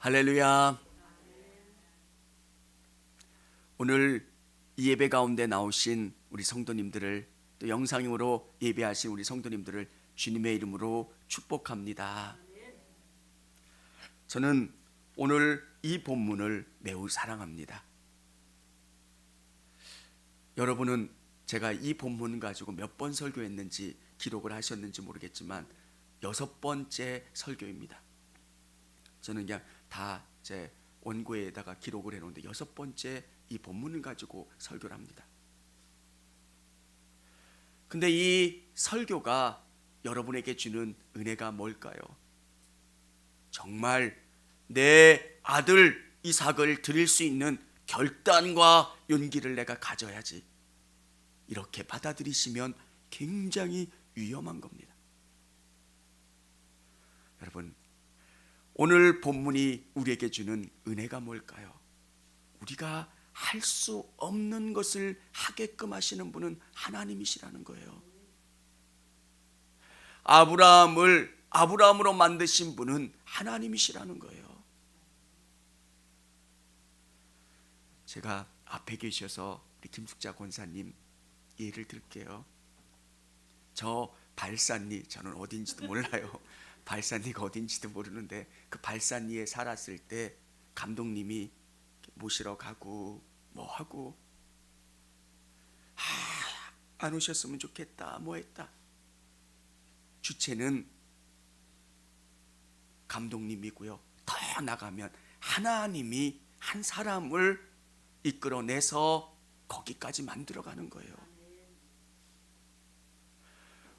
할렐루야. 오늘 이 예배 가운데 나오신 우리 성도님들을, 또 영상으로 예배하신 우리 성도님들을 주님의 이름으로 축복합니다. 저는 오늘 이 본문을 매우 사랑합니다. 여러분은 제가 이 본문 가지고 몇 번 설교했는지 기록을 하셨는지 모르겠지만 6번째 설교입니다. 저는 그냥 다 제 원고에다가 기록을 해놓은데 6번째 이 본문을 가지고 설교를 합니다. 근데 이 설교가 여러분에게 주는 은혜가 뭘까요? 정말 내 아들 이삭을 드릴 수 있는 결단과 용기를 내가 가져야지, 이렇게 받아들이시면 굉장히 위험한 겁니다. 여러분, 오늘 본문이 우리에게 주는 은혜가 뭘까요? 우리가 할 수 없는 것을 하게끔 하시는 분은 하나님이시라는 거예요. 아브라함을 아브라함으로 만드신 분은 하나님이시라는 거예요. 제가 앞에 계셔서 우리 김숙자 권사님 예를 들게요. 저 발산리, 저는 어딘지도 몰라요. 발산리가 어딘지도 모르는데 그 발산리에 살았을 때 감독님이 모시러 가고 뭐 하고, 안 오셨으면 좋겠다 뭐 했다. 주체는 감독님이고요. 더 나가면 하나님이 한 사람을 이끌어내서 거기까지 만들어가는 거예요.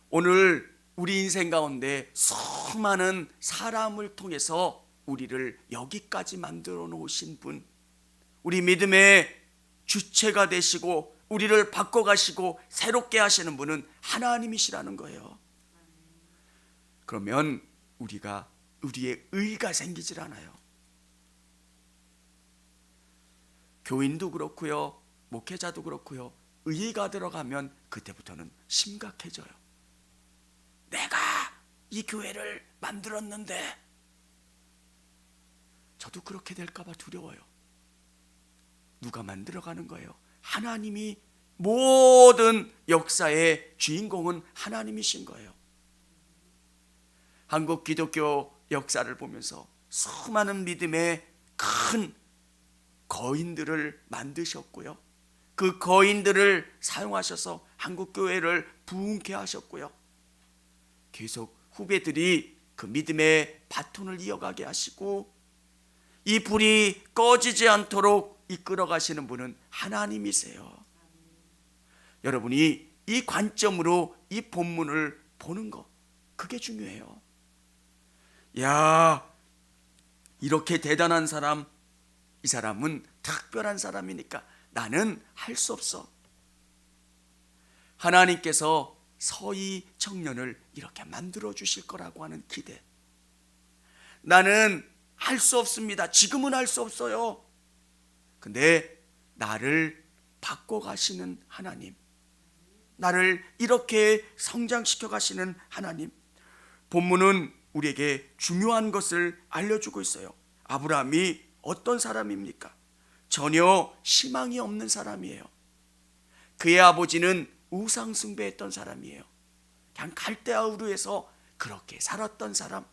오늘 우리 인생 가운데 수많은 사람을 통해서 우리를 여기까지 만들어 놓으신 분, 우리 믿음의 주체가 되시고 우리를 바꿔가시고 새롭게 하시는 분은 하나님이시라는 거예요. 그러면 우리의 의가 생기질 않아요. 교인도 그렇고요, 목회자도 그렇고요, 의가 들어가면 그때부터는 심각해져요. 내가 이 교회를 만들었는데, 저도 그렇게 될까 봐 두려워요. 누가 만들어가는 거예요? 하나님이, 모든 역사의 주인공은 하나님이신 거예요. 한국 기독교 역사를 보면서 수많은 믿음의 큰 거인들을 만드셨고요, 그 거인들을 사용하셔서 한국 교회를 부흥케 하셨고요, 계속 후배들이 그 믿음의 바톤을 이어가게 하시고 이 불이 꺼지지 않도록 이끌어 가시는 분은 하나님이세요. 여러분이 이 관점으로 이 본문을 보는 거, 그게 중요해요. 야, 이렇게 대단한 사람, 이 사람은 특별한 사람이니까 나는 할 수 없어. 하나님께서 서희 청년을 이렇게 만들어 주실 거라고 하는 기대. 나는 할 수 없습니다. 지금은 할 수 없어요. 근데 나를 바꿔 가시는 하나님, 나를 이렇게 성장시켜 가시는 하나님, 본문은 우리에게 중요한 것을 알려주고 있어요. 아브라함이 어떤 사람입니까? 전혀 희망이 없는 사람이에요. 그의 아버지는 우상 숭배했던 사람이에요. 그냥 갈대아 우르에서 그렇게 살았던 사람.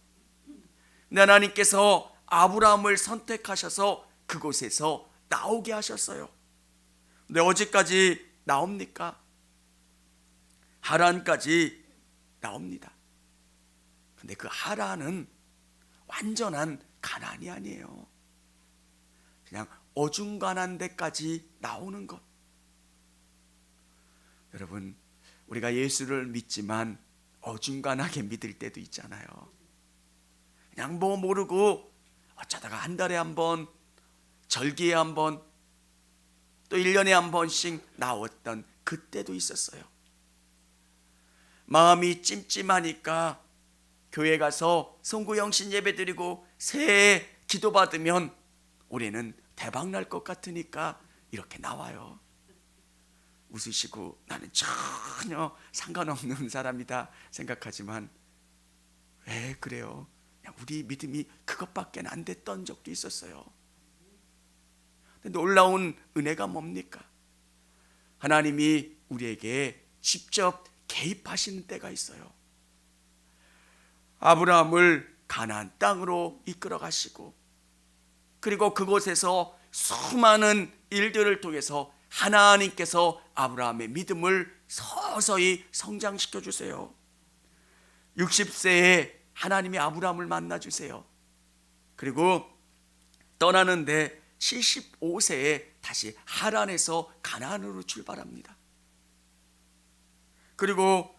하나님께서 아브라함을 선택하셔서 그곳에서 나오게 하셨어요. 근데 어디까지 나옵니까? 하란까지 나옵니다. 근데 그 하란은 완전한 가나안이 아니에요. 그냥 어중간한 데까지 나오는 것. 여러분, 우리가 예수를 믿지만 어중간하게 믿을 때도 있잖아요. 그냥 뭐 모르고 어쩌다가 한 달에 한 번, 절기에 한 번, 또 1년에 한 번씩 나왔던 그때도 있었어요. 마음이 찜찜하니까 교회 가서 송구영신 예배 드리고 새해 기도 받으면 올해는 대박 날 것 같으니까 이렇게 나와요. 웃으시고 나는 전혀 상관없는 사람이다 생각하지만 왜 그래요? 우리 믿음이 그것밖에 안 됐던 적도 있었어요. 근데 놀라운 은혜가 뭡니까? 하나님이 우리에게 직접 개입하시는 때가 있어요. 아브라함을 가나안 땅으로 이끌어 가시고, 그리고 그곳에서 수많은 일들을 통해서 하나님께서 아브라함의 믿음을 서서히 성장시켜 주세요. 60세에 하나님이 아브라함을 만나 주세요. 그리고 떠나는데 75세에 다시 하란에서 가나안으로 출발합니다. 그리고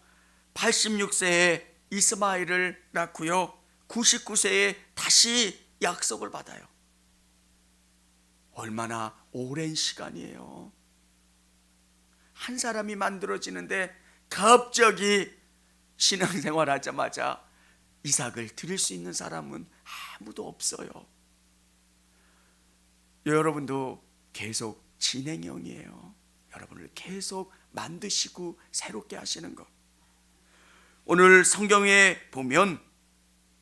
86세에 이스마엘을 낳고요, 99세에 다시 약속을 받아요. 얼마나 오랜 시간이에요. 한 사람이 만들어지는데 갑자기 신앙생활 하자마자 이삭을 드릴 수 있는 사람은 아무도 없어요. 여러분도 계속 진행형이에요. 여러분을 계속 만드시고 새롭게 하시는 것. 오늘 성경에 보면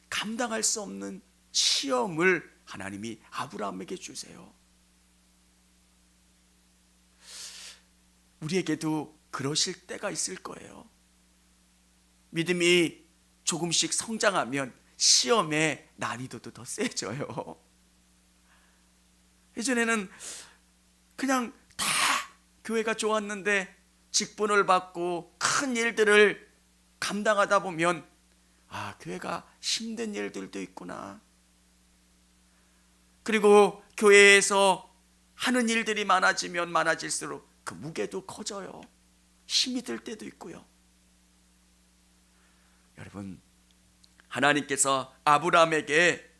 감당할 수 없는 시험을 하나님이 아브라함에게 주세요. 우리에게도 그러실 때가 있을 거예요. 믿음이 조금씩 성장하면 시험의 난이도도 더 세져요. 예전에는 그냥 다 교회가 좋았는데 직분을 받고 큰 일들을 감당하다 보면 교회가 힘든 일들도 있구나. 그리고 교회에서 하는 일들이 많아지면 많아질수록 그 무게도 커져요. 힘이 들 때도 있고요. 여러분, 하나님께서 아브라함에게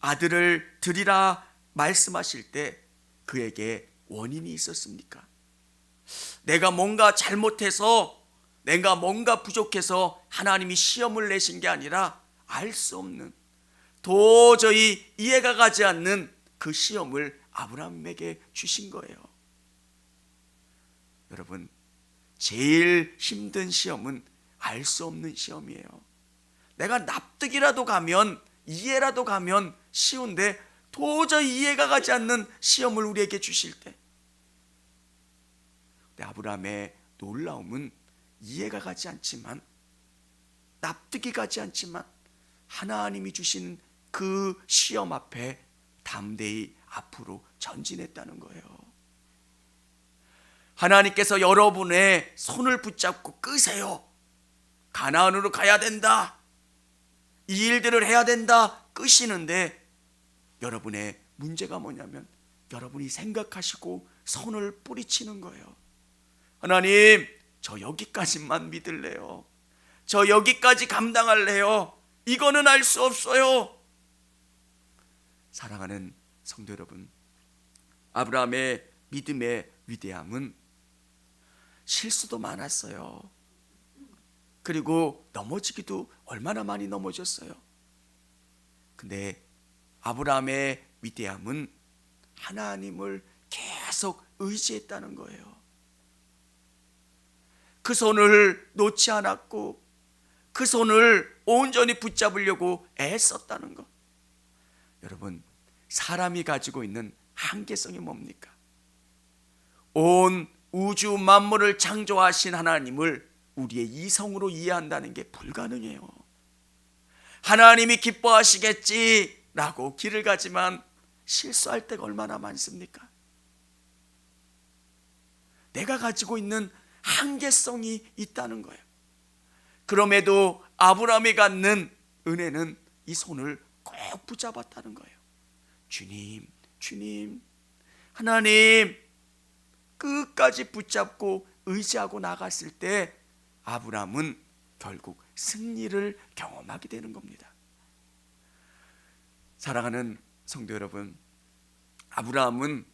아들을 드리라 말씀하실 때 그에게 원인이 있었습니까? 내가 뭔가 잘못해서, 내가 뭔가 부족해서 하나님이 시험을 내신 게 아니라 알 수 없는, 도저히 이해가 가지 않는 그 시험을 아브라함에게 주신 거예요. 여러분, 제일 힘든 시험은 알 수 없는 시험이에요. 내가 납득이라도 가면, 이해라도 가면 쉬운데 도저히 이해가 가지 않는 시험을 우리에게 주실 때, 아브라함의 놀라움은 이해가 가지 않지만, 납득이 가지 않지만 하나님이 주신 그 시험 앞에 담대히 앞으로 전진했다는 거예요. 하나님께서 여러분의 손을 붙잡고 끄세요. 가나안으로 가야 된다, 이 일들을 해야 된다 끄시는데, 여러분의 문제가 뭐냐면 여러분이 생각하시고 손을 뿌리치는 거예요. 하나님, 저 여기까지만 믿을래요. 저 여기까지 감당할래요. 이거는 알 수 없어요. 사랑하는 성도 여러분, 아브라함의 믿음의 위대함은 실수도 많았어요. 그리고 넘어지기도 얼마나 많이 넘어졌어요. 근데 아브라함의 위대함은 하나님을 계속 의지했다는 거예요. 그 손을 놓지 않았고 그 손을 온전히 붙잡으려고 애썼다는 것. 여러분, 사람이 가지고 있는 한계성이 뭡니까? 온 우주 만물을 창조하신 하나님을 우리의 이성으로 이해한다는 게 불가능해요. 하나님이 기뻐하시겠지라고 길을 가지만 실수할 때가 얼마나 많습니까? 내가 가지고 있는 한계성이 있다는 거예요. 그럼에도 아브라함이 갖는 은혜는 이 손을 꼭 붙잡았다는 거예요. 주님, 주님, 하나님, 끝까지 붙잡고 의지하고 나갔을 때 아브라함은 결국 승리를 경험하게 되는 겁니다. 사랑하는 성도 여러분, 아브라함은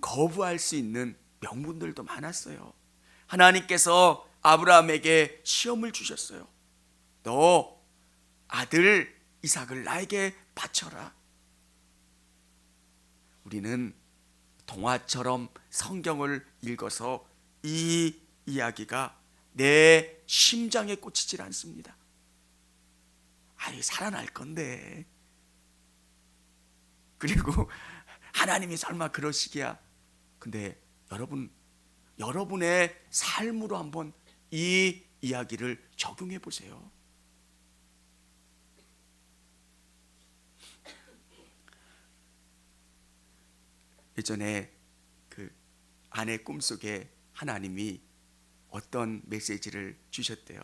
거부할 수 있는 명분들도 많았어요. 하나님께서 아브라함에게 시험을 주셨어요. 너 아들 이삭을 나에게 바쳐라. 우리는 동화처럼 성경을 읽어서 이 이야기가 내 심장에 꽂히질 않습니다. 아유, 살아날 건데. 그리고 하나님이 설마 그러시기야. 근데 여러분의 삶으로 한번 이 이야기를 적용해 보세요. 예전에 그 아내 꿈속에 하나님이 어떤 메시지를 주셨대요.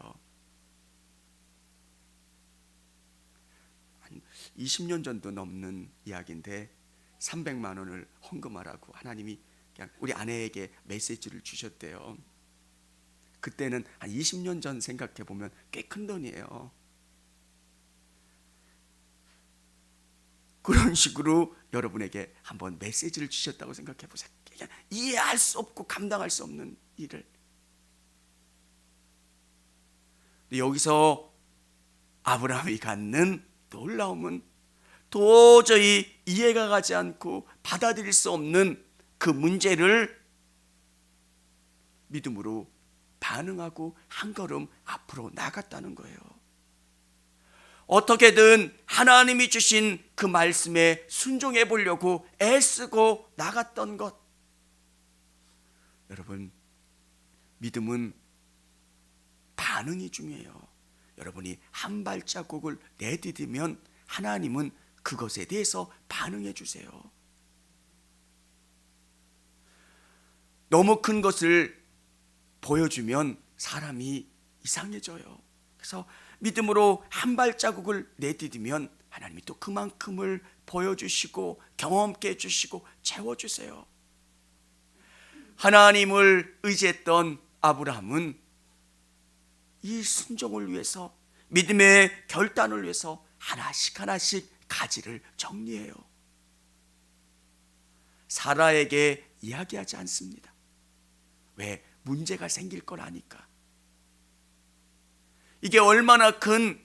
한 20년 전도 넘는 이야기인데 300만 원을 헌금하라고 하나님이 그냥 우리 아내에게 메시지를 주셨대요. 그때는 한 20년 전 생각해 보면 꽤 큰 돈이에요. 그런 식으로 여러분에게 한번 메시지를 주셨다고 생각해 보세요. 그냥 이해할 수 없고 감당할 수 없는 일을. 여기서 아브라함이 갖는 놀라움은 도저히 이해가 가지 않고 받아들일 수 없는 그 문제를 믿음으로 반응하고 한 걸음 앞으로 나갔다는 거예요. 어떻게든 하나님이 주신 그 말씀에 순종해 보려고 애쓰고 나갔던 것. 여러분, 믿음은 반응이 중요해요. 여러분이 한 발자국을 내디디면 하나님은 그것에 대해서 반응해 주세요. 너무 큰 것을 보여주면 사람이 이상해져요. 그래서 믿음으로 한 발자국을 내디디면 하나님이 또 그만큼을 보여주시고 경험케 해주시고 채워주세요. 하나님을 의지했던 아브라함은 이 순종을 위해서, 믿음의 결단을 위해서 하나씩 하나씩 가지를 정리해요. 사라에게 이야기하지 않습니다. 왜? 문제가 생길 걸 아니까. 이게 얼마나 큰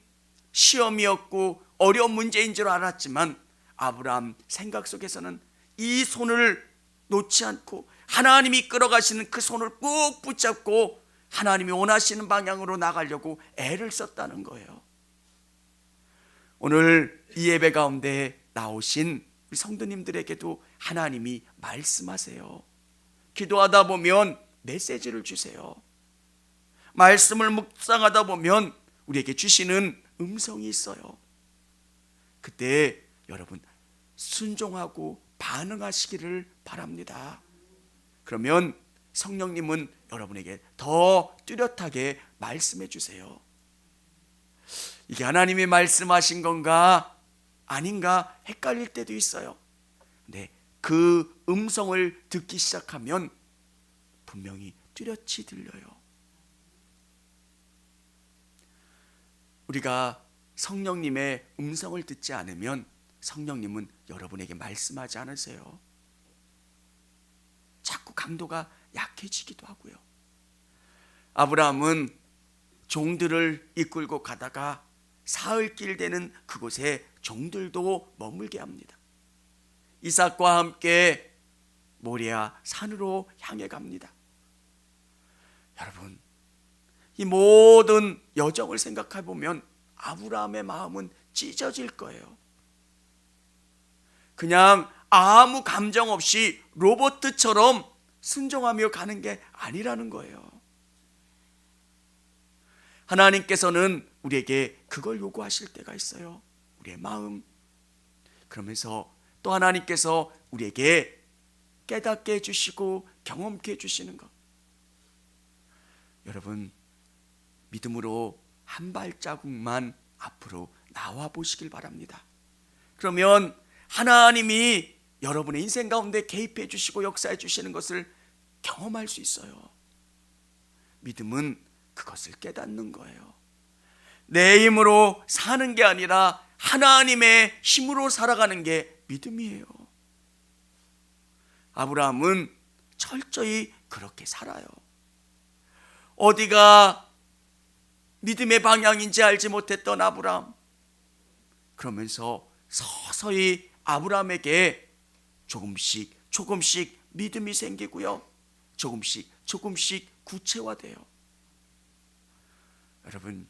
시험이었고 어려운 문제인 줄 알았지만 아브라함 생각 속에서는 이 손을 놓지 않고 하나님이 끌어가시는 그 손을 꼭 붙잡고 하나님이 원하시는 방향으로 나가려고 애를 썼다는 거예요. 오늘 이 예배 가운데 나오신 우리 성도님들에게도 하나님이 말씀하세요. 기도하다 보면 메시지를 주세요. 말씀을 묵상하다 보면 우리에게 주시는 음성이 있어요. 그때 여러분 순종하고 반응하시기를 바랍니다. 그러면 성령님은 여러분에게 더 뚜렷하게 말씀해 주세요. 이게 하나님이 말씀하신 건가 아닌가 헷갈릴 때도 있어요. 근데 그 음성을 듣기 시작하면 분명히 뚜렷이 들려요. 우리가 성령님의 음성을 듣지 않으면 성령님은 여러분에게 말씀하지 않으세요. 자꾸 강도가 약해지기도 하고요. 아브라함은 종들을 이끌고 가다가 사흘길 되는 그곳에 종들도 머물게 합니다. 이삭과 함께 모리아 산으로 향해 갑니다. 여러분, 이 모든 여정을 생각해 보면 아브라함의 마음은 찢어질 거예요. 그냥 아무 감정 없이 로봇처럼 순종하며 가는 게 아니라는 거예요. 하나님께서는 우리에게 그걸 요구하실 때가 있어요. 우리의 마음. 그러면서 또 하나님께서 우리에게 깨닫게 해주시고 경험케 해주시는 것. 여러분, 믿음으로 한 발자국만 앞으로 나와 보시길 바랍니다. 그러면 하나님이 여러분의 인생 가운데 개입해 주시고 역사해 주시는 것을 경험할 수 있어요. 믿음은 그것을 깨닫는 거예요. 내 힘으로 사는 게 아니라 하나님의 힘으로 살아가는 게 믿음이에요. 아브라함은 철저히 그렇게 살아요. 어디가 믿음의 방향인지 알지 못했던 아브라함, 그러면서 서서히 아브라함에게 조금씩 믿음이 생기고요, 조금씩 구체화돼요. 여러분,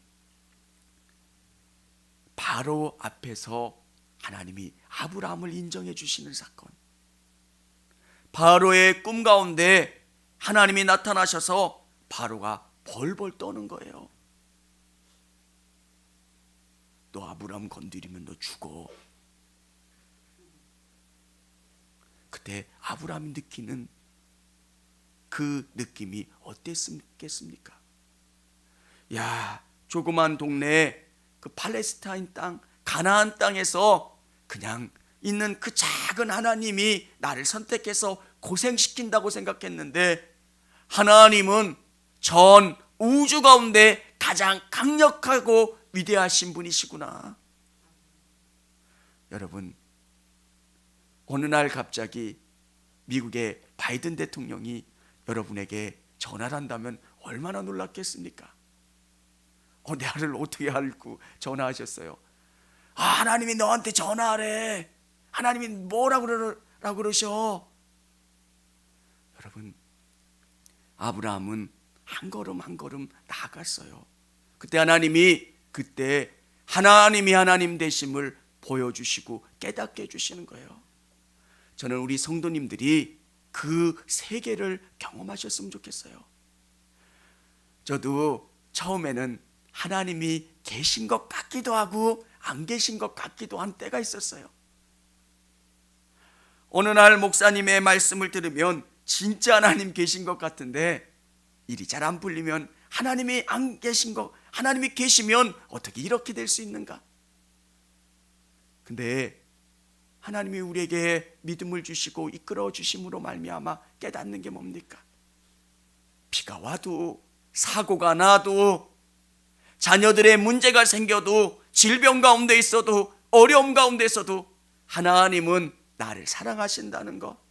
바로 앞에서 하나님이 아브라함을 인정해 주시는 사건. 바로의 꿈 가운데 하나님이 나타나셔서 바로가 벌벌 떠는 거예요. 너 아브라함 건드리면 너 죽어. 그때 아브라함이 느끼는 그 느낌이 어땠겠습니까? 야, 조그만 동네 그 팔레스타인 땅, 가나안 땅에서 그냥 있는 그 작은 하나님이 나를 선택해서 고생시킨다고 생각했는데, 하나님은 전 우주 가운데 가장 강력하고 위대하신 분이시구나. 여러분, 어느 날 갑자기 미국의 바이든 대통령이 여러분에게 전화를 한다면 얼마나 놀랐겠습니까? 나를 어떻게 알고 전화하셨어요? 하나님이 너한테 전화하래. 하나님이 뭐라고 그러셔? 여러분, 아브라함은 한 걸음 한 걸음 나아갔어요. 그때 하나님이 하나님 되심을 보여주시고 깨닫게 해주시는 거예요. 저는 우리 성도님들이 그 세계를 경험하셨으면 좋겠어요. 저도 처음에는 하나님이 계신 것 같기도 하고 안 계신 것 같기도 한 때가 있었어요. 어느 날 목사님의 말씀을 들으면 진짜 하나님 계신 것 같은데 일이 잘 안 풀리면 하나님이 안 계신 것, 하나님이 계시면 어떻게 이렇게 될 수 있는가? 근데 하나님이 우리에게 믿음을 주시고 이끌어 주심으로 말미암아 깨닫는 게 뭡니까? 비가 와도, 사고가 나도, 자녀들의 문제가 생겨도, 질병 가운데 있어도, 어려움 가운데 있어도 하나님은 나를 사랑하신다는 것,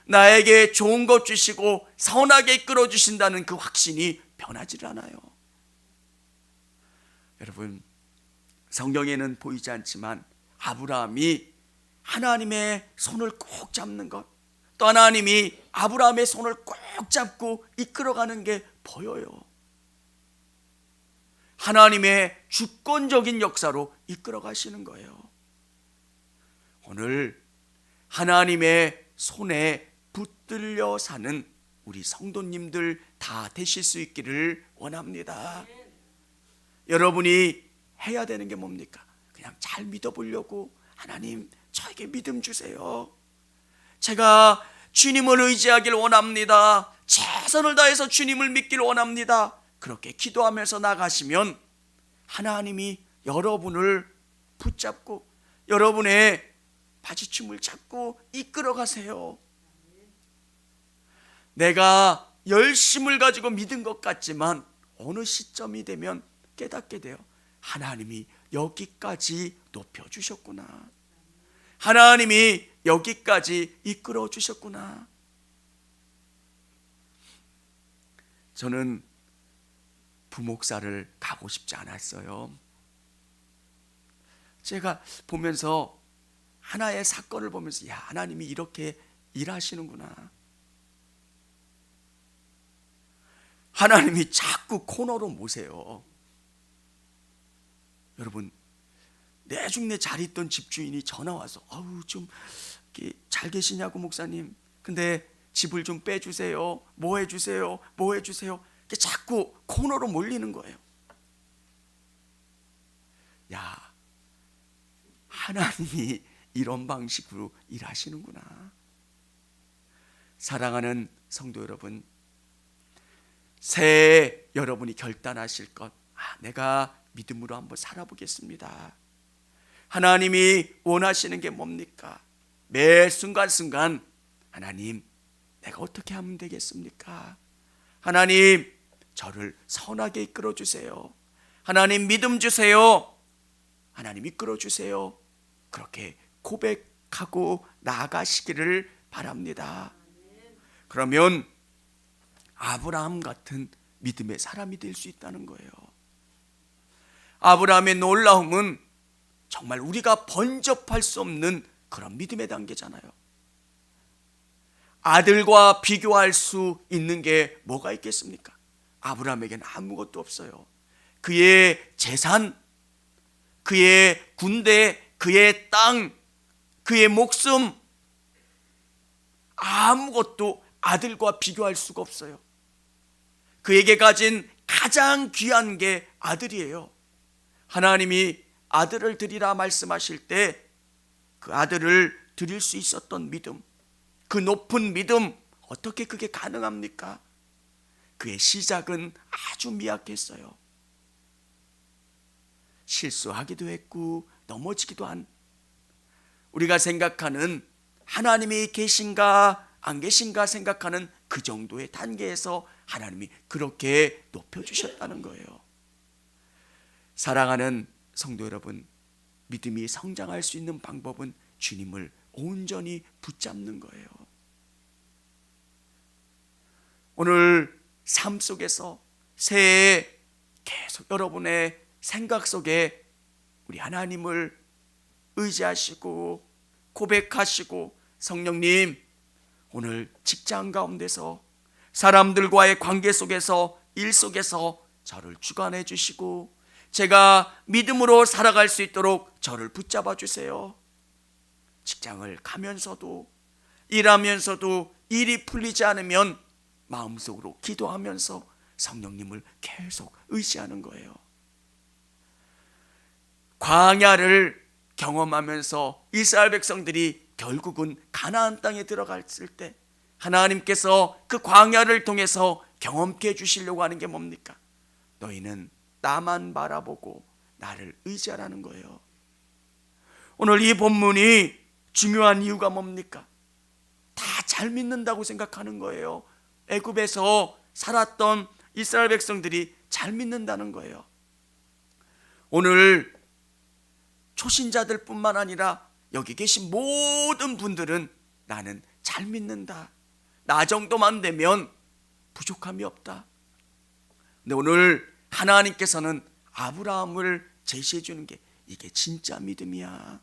나에게 좋은 것 주시고 선하게 이끌어 주신다는 그 확신이 변하지 않아요. 여러분, 성경에는 보이지 않지만 아브라함이 하나님의 손을 꼭 잡는 것, 또 하나님이 아브라함의 손을 꼭 잡고 이끌어가는 게 보여요. 하나님의 주권적인 역사로 이끌어가시는 거예요. 오늘 하나님의 손에 붙들려 사는 우리 성도님들 다 되실 수 있기를 원합니다. 여러분이 해야 되는 게 뭡니까? 그냥 잘 믿어보려고, 하나님 저에게 믿음 주세요. 제가 주님을 의지하길 원합니다. 최선을 다해서 주님을 믿길 원합니다. 그렇게 기도하면서 나가시면 하나님이 여러분을 붙잡고 여러분의 바지춤을 잡고 이끌어 가세요. 내가 열심을 가지고 믿은 것 같지만 어느 시점이 되면 깨닫게 돼요. 하나님이 여기까지 높여주셨구나. 하나님이 여기까지 이끌어 주셨구나. 저는 부목사를 가고 싶지 않았어요. 제가 보면서 하나의 사건을 보면서, 야, 하나님이 이렇게 일하시는구나. 하나님이 자꾸 코너로 모세요. 여러분, 내중내 잘 있던 집주인이 전화 와서 좀 잘 계시냐고 목사님, 근데 집을 좀 빼주세요, 뭐 해주세요, 뭐 해주세요. 자꾸 코너로 몰리는 거예요. 야, 하나님이 이런 방식으로 일하시는구나. 사랑하는 성도 여러분, 새해 여러분이 결단하실 것, 내가 믿음으로 한번 살아보겠습니다. 하나님이 원하시는 게 뭡니까? 매 순간순간 하나님, 내가 어떻게 하면 되겠습니까? 하나님, 저를 선하게 이끌어 주세요. 하나님, 믿음 주세요. 하나님, 이끌어 주세요. 그렇게 고백하고 나아가시기를 바랍니다. 그러면 아브라함 같은 믿음의 사람이 될 수 있다는 거예요. 아브라함의 놀라움은 정말 우리가 번접할 수 없는 그런 믿음의 단계잖아요. 아들과 비교할 수 있는 게 뭐가 있겠습니까? 아브라함에게는 아무것도 없어요. 그의 재산, 그의 군대, 그의 땅, 그의 목숨, 아무것도 아들과 비교할 수가 없어요. 그에게 가진 가장 귀한 게 아들이에요. 하나님이 아들을 드리라 말씀하실 때 그 아들을 드릴 수 있었던 믿음, 그 높은 믿음, 어떻게 그게 가능합니까? 그의 시작은 아주 미약했어요. 실수하기도 했고 넘어지기도 한, 우리가 생각하는 하나님이 계신가 안 계신가 생각하는 그 정도의 단계에서 하나님이 그렇게 높여주셨다는 거예요. 사랑하는 성도 여러분, 믿음이 성장할 수 있는 방법은 주님을 온전히 붙잡는 거예요. 오늘 삶 속에서 새해에 계속 여러분의 생각 속에 우리 하나님을 의지하시고 고백하시고, 성령님, 오늘 직장 가운데서 사람들과의 관계 속에서 일 속에서 저를 주관해 주시고 제가 믿음으로 살아갈 수 있도록 저를 붙잡아 주세요. 직장을 가면서도 일하면서도 일이 풀리지 않으면 마음속으로 기도하면서 성령님을 계속 의지하는 거예요. 광야를 경험하면서 이스라엘 백성들이 결국은 가나안 땅에 들어갔을 때 하나님께서 그 광야를 통해서 경험케 해주시려고 하는 게 뭡니까? 너희는 나만 바라보고 나를 의지하라는 거예요. 오늘 이 본문이 중요한 이유가 뭡니까? 다 잘 믿는다고 생각하는 거예요. 애굽에서 살았던 이스라엘 백성들이 잘 믿는다는 거예요. 오늘 초신자들 뿐만 아니라 여기 계신 모든 분들은 나는 잘 믿는다, 나 정도만 되면 부족함이 없다. 근데 오늘 하나님께서는 아브라함을 제시해 주는 게 이게 진짜 믿음이야.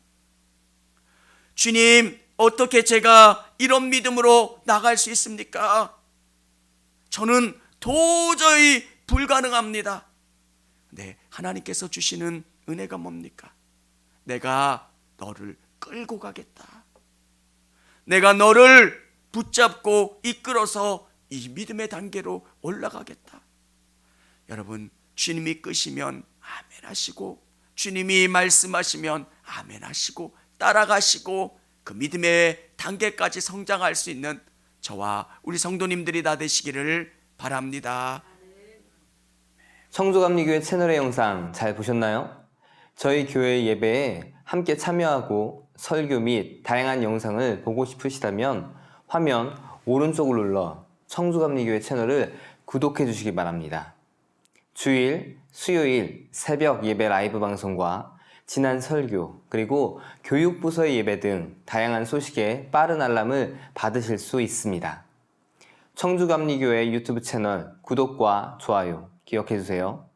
주님, 어떻게 제가 이런 믿음으로 나갈 수 있습니까? 저는 도저히 불가능합니다. 네, 하나님께서 주시는 은혜가 뭡니까? 내가 너를 끌고 가겠다. 내가 너를 붙잡고 이끌어서 이 믿음의 단계로 올라가겠다. 여러분, 주님이 끄시면 아멘 하시고, 주님이 말씀하시면 아멘 하시고 따라가시고 그 믿음의 단계까지 성장할 수 있는 저와 우리 성도님들이 다 되시기를 바랍니다. 청주감리교회 채널의 영상 잘 보셨나요? 저희 교회 예배에 함께 참여하고 설교 및 다양한 영상을 보고 싶으시다면 화면 오른쪽을 눌러 청주감리교회 채널을 구독해 주시기 바랍니다. 주일, 수요일 새벽 예배 라이브 방송과 지난 설교, 그리고 교육부서의 예배 등 다양한 소식에 빠른 알람을 받으실 수 있습니다. 청주감리교회 유튜브 채널 구독과 좋아요 기억해 주세요.